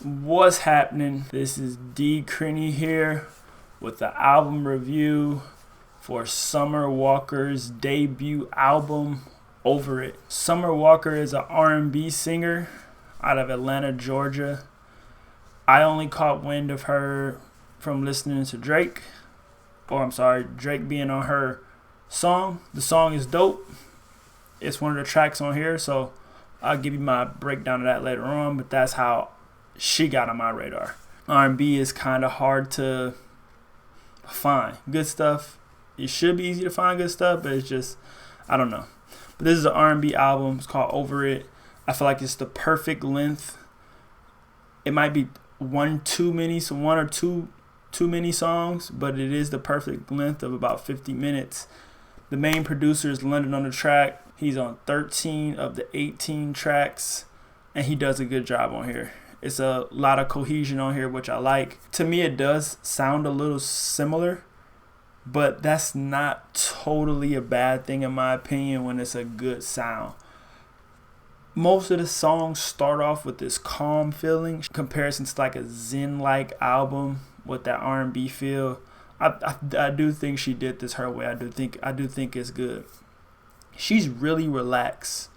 What's happening? This is D. Crenny here with the album review for Summer Walker's debut album, Over It. Summer Walker is an R&B singer out of Atlanta, Georgia. I only caught wind of her from listening to Drake being on her song. The song is dope. It's one of the tracks on here, so I'll give you my breakdown of that later on, but that's how she got on my radar. R&B is kind of hard to find. Good stuff. It should be easy to find good stuff, but it's just, I don't know. But this is an R&B album. It's called Over It. I feel like it's the perfect length. It might be one or two too many songs, but it is the perfect length of about 50 minutes. The main producer is London on the track. He's on 13 of the 18 tracks, and he does a good job on here. It's a lot of cohesion on here, which I like. To me, it does sound a little similar, but that's not totally a bad thing in my opinion when it's a good sound. Most of the songs start off with this calm feeling, in comparison to like a Zen-like album with that R&B feel. I do think she did this her way. I do think it's good. She's really relaxed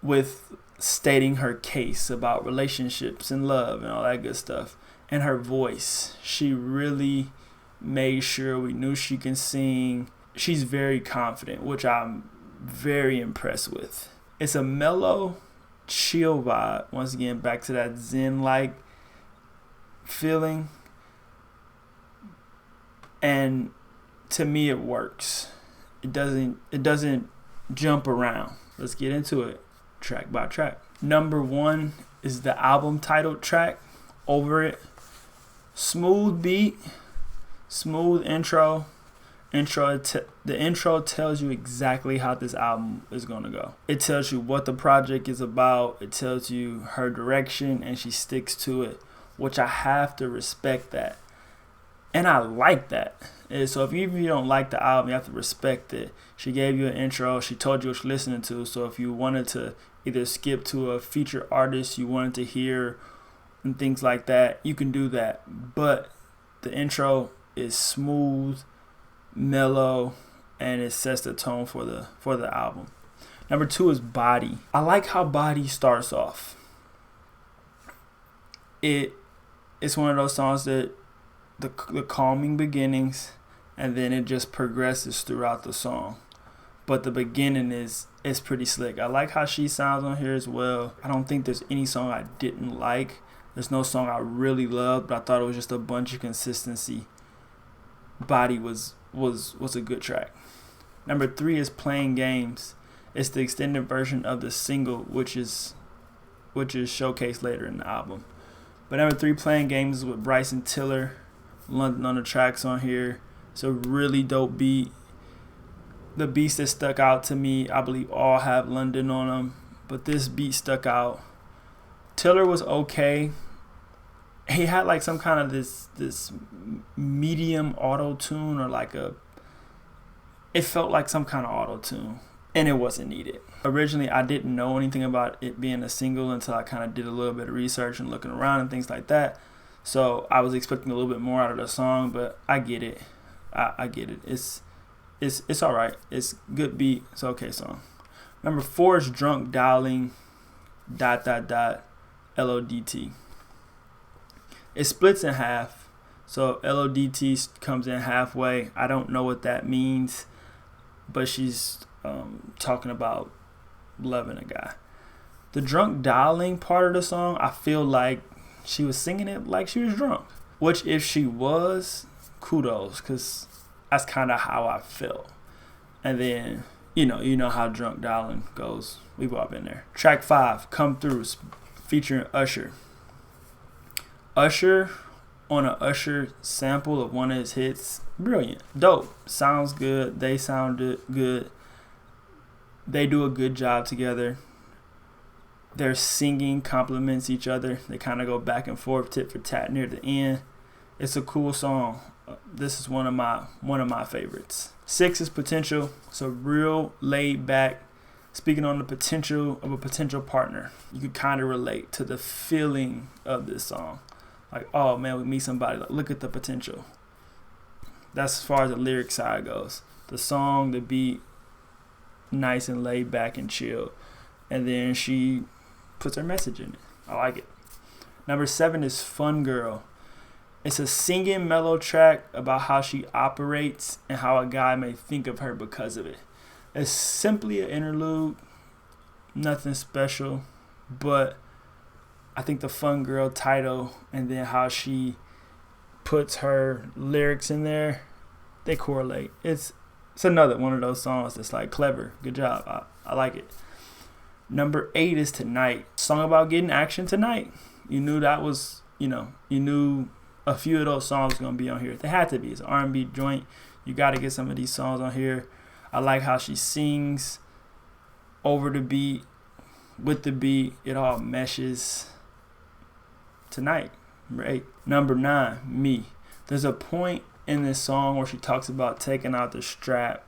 with stating her case about relationships and love and all that good stuff. And her voice, she really made sure we knew she can sing. She's very confident, which I'm very impressed with. It's a mellow, chill vibe. Once again, back to that Zen-like feeling. And to me, it works. It doesn't jump around. Let's get into it, track by track. Number 1 is the album title track, Over It. Smooth beat, smooth intro. The intro tells you exactly how this album is going to go. It tells you what the project is about. It tells you her direction, and she sticks to it, which I have to respect that. And I like that. And so if you don't like the album, you have to respect it. She gave you an intro. She told you what you're listening to. So if you wanted to either skip to a featured artist you wanted to hear and things like that, you can do that. But the intro is smooth, mellow, and it sets the tone for the album. Number 2 is Body. I like how Body starts off. It's one of those songs that the calming beginnings, and then it just progresses throughout the song. But the beginning is pretty slick. I like how she sounds on here as well. I don't think there's any song I didn't like. There's no song I really loved, but I thought it was just a bunch of consistency. Body was a good track. Number 3 is Playing Games. It's the extended version of the single, which is showcased later in the album. But number 3, Playing Games, is with Bryson Tiller. London on the tracks on here. It's a really dope beat. The beats that stuck out to me, I believe all have London on them, but this beat stuck out. Tiller was okay. He had like some kind of this medium auto tune, or it felt like some kind of auto tune, and it wasn't needed. Originally, I didn't know anything about it being a single until I kind of did a little bit of research and looking around and things like that. So I was expecting a little bit more out of the song, but I get it. I get it. It's all right. It's good beat. It's an okay song. Number 4 is Drunkdialing ... LODT. It splits in half. So LODT comes in halfway. I don't know what that means, but she's talking about loving a guy. The Drunkdialing part of the song, I feel like she was singing it like she was drunk. Which, if she was, kudos, because that's kind of how I felt. And then, you know how Drunkdialing goes. We've all been there. Track 5, Come Through, featuring Usher. Usher on an Usher sample of one of his hits. Brilliant. Dope. Sounds good. They sounded good. They do a good job together. Their singing complements each other. They kind of go back and forth, tit for tat near the end. It's a cool song. This is one of my favorites. 6 is Potential. It's a real laid back speaking on the potential of a potential partner. You could kind of relate to the feeling of this song. Like, oh man, we meet somebody, like, look at the potential. That's as far as the lyric side goes. The song, the beat, nice and laid back and chill. And then she puts her message in it. I like it. Number 7 is Fun Girl. It's a singing mellow track about how she operates and how a guy may think of her because of it. It's simply an interlude, nothing special, but I think the Fun Girl title and then how she puts her lyrics in there, they correlate. It's another one of those songs that's like clever. Good job. I like it. Number 8 is Tonight. Song about getting action tonight. You knew that was, you knew a few of those songs were going to be on here. They had to be. It's an R&B joint. You got to get some of these songs on here. I like how she sings over the beat, with the beat. It all meshes. Tonight. Number 8. Number 9, Me. There's a point in this song where she talks about taking out the strap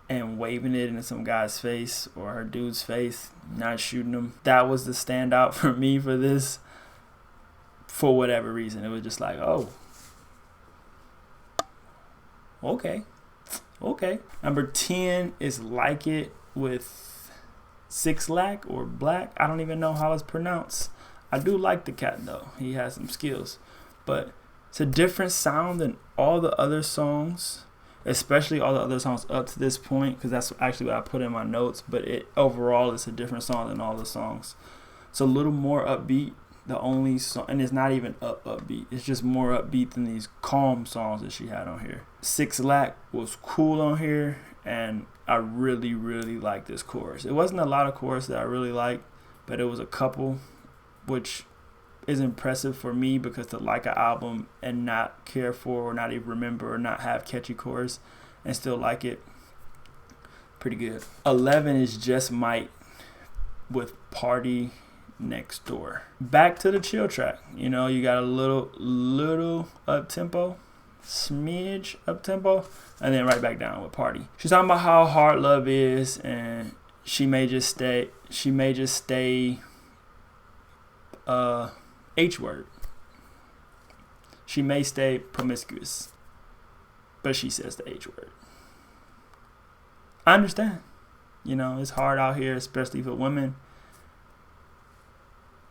and waving it into some guy's face or her dude's face, not shooting him. That was the standout for me for this. For whatever reason, it was just like, oh, okay. Number 10 is Like It with Six Lack or Black. I don't even know how it's pronounced. I do like the cat though. He has some skills, but it's a different sound than all the other songs, especially all the other songs up to this point, because that's actually what I put in my notes. But overall, it's a different song than all the songs. It's a little more upbeat. The only song, and it's not even upbeat. It's just more upbeat than these calm songs that she had on here. Six Lack was cool on here, and I really, really like this chorus. It wasn't a lot of chorus that I really liked, but it was a couple, which is impressive for me because to like an album and not care for or not even remember or not have catchy chorus and still like it, pretty good. 11 is Just Might with Partynextdoor. Back to the chill track. You got a little up tempo, smidge up tempo, and then right back down with Party. She's talking about how hard love is, and she may just stay H word. She may stay promiscuous, but she says the H word. I understand. It's hard out here, especially for women.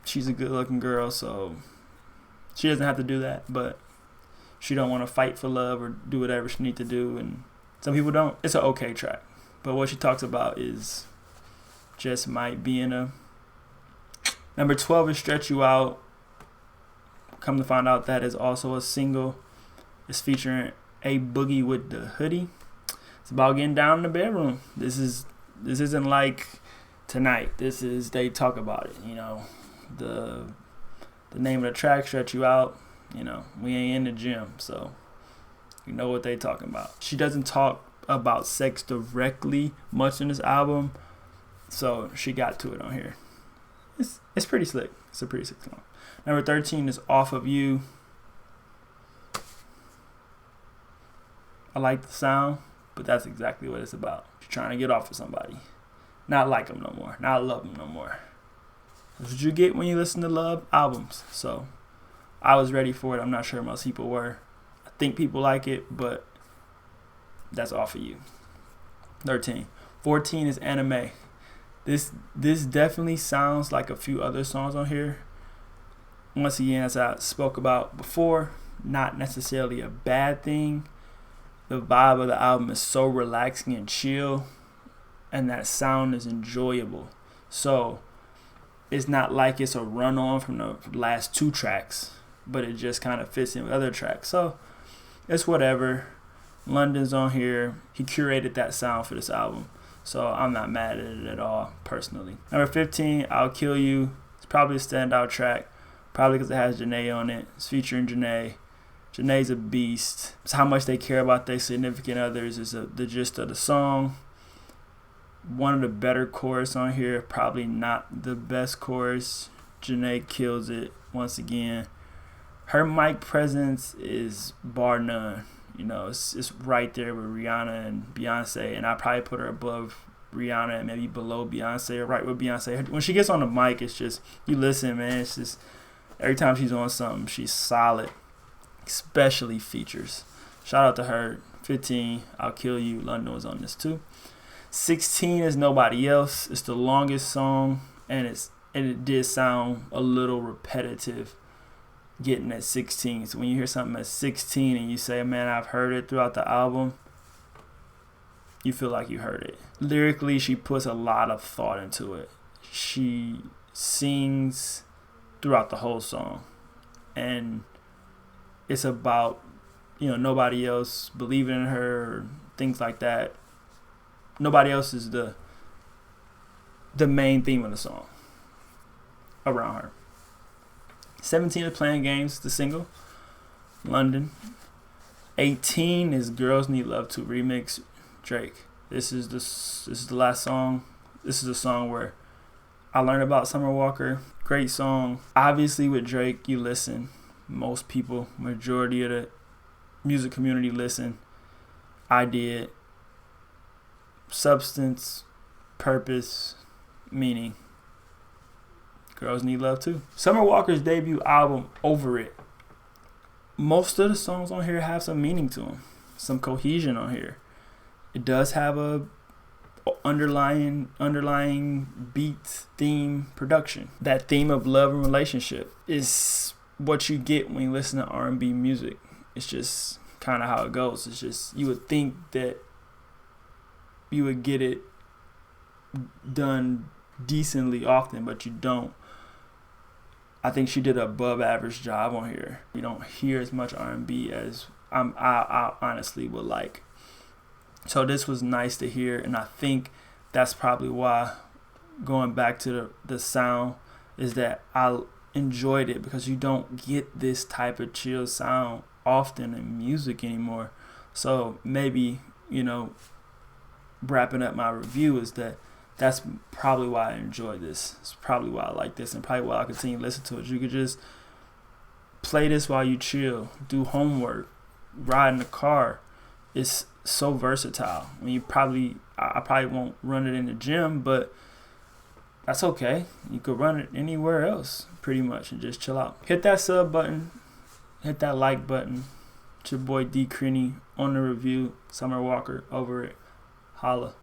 She's a good-looking girl, so she doesn't have to do that, but she don't want to fight for love or do whatever she needs to do, and some people don't. It's an okay track, but what she talks about is just might be in a... Number 12 is Stretch You Out. Come to find out that is also a single. It's featuring A Boogie with the Hoodie. It's about getting down in the bedroom. This isn't like Tonight. They talk about it, The name of the track, Stretch You Out, we ain't in the gym, so you know what they talking about. She doesn't talk about sex directly much in this album, so she got to it on here. It's pretty slick. It's a pretty slick song. Number 13 is Off of You. I like the sound, but that's exactly what it's about. She's trying to get off of somebody. Not like them no more. Not love them no more. That's what you get when you listen to love albums. So I was ready for it. I'm not sure most people were. I think people like it, but that's Off of You. 13. 14 is Anime. This definitely sounds like a few other songs on here. Once again, as I spoke about before, not necessarily a bad thing. The vibe of the album is so relaxing and chill, and that sound is enjoyable. So it's not like it's a run-on from the last 2 tracks, but it just kind of fits in with other tracks. So it's whatever. London's on here. He curated that sound for this album, so I'm not mad at it at all, personally. Number 15, I'll Kill You. It's probably a standout track, probably because it has Janae on it. It's featuring Janae. Janae's a beast. It's how much they care about their significant others is the gist of the song. One of the better chorus on here, probably not the best chorus. Janae kills it once again. Her mic presence is bar none. It's right there with Rihanna and Beyonce, and I probably put her above Rihanna and maybe below Beyonce or right with Beyonce. When she gets on the mic, it's just, you listen, man. It's just, every time she's on something, she's solid, especially features. Shout out to her. 15, I'll Kill You. London was on this too. 16 is Nobody Else. It's the longest song, and it did sound a little repetitive getting at 16. So when you hear something at 16 and you say, man, I've heard it throughout the album, you feel like you heard it. Lyrically, she puts a lot of thought into it. She sings throughout the whole song, and it's about, nobody else believing in her, or things like that. Nobody else is the main theme of the song around her. 17 is Playing Games, the single, London. 18 is Girls Need Love 2 remix, Drake. This is the last song. This is a song where I learned about Summer Walker. Great song. Obviously with Drake, you listen. Most people, majority of the music community listen. I did. Substance, purpose, meaning. Girls Need Love Too. Summer Walker's debut album, Over It. Most of the songs on here have some meaning to them, some cohesion on here. It does have a underlying beat, theme, production. That theme of love and relationship is what you get when you listen to R&B music. It's just kind of how it goes. It's just, you would think that you would get it done decently often, but you don't. I think she did an above average job on here. You don't hear as much R&B as I honestly would like. So this was nice to hear, and I think that's probably why, going back to the sound, is that I enjoyed it, because you don't get this type of chill sound often in music anymore. So maybe, wrapping up my review is that's probably why I enjoy this. It's probably why I like this, and probably why I continue to listen to it. You could just play this while you chill, do homework, ride in the car. It's so versatile. I probably won't run it in the gym, but that's okay. You could run it anywhere else pretty much and just chill out. Hit that sub button, hit that like button. It's your boy D Crenny on the review. Summer Walker, Over It. Holla.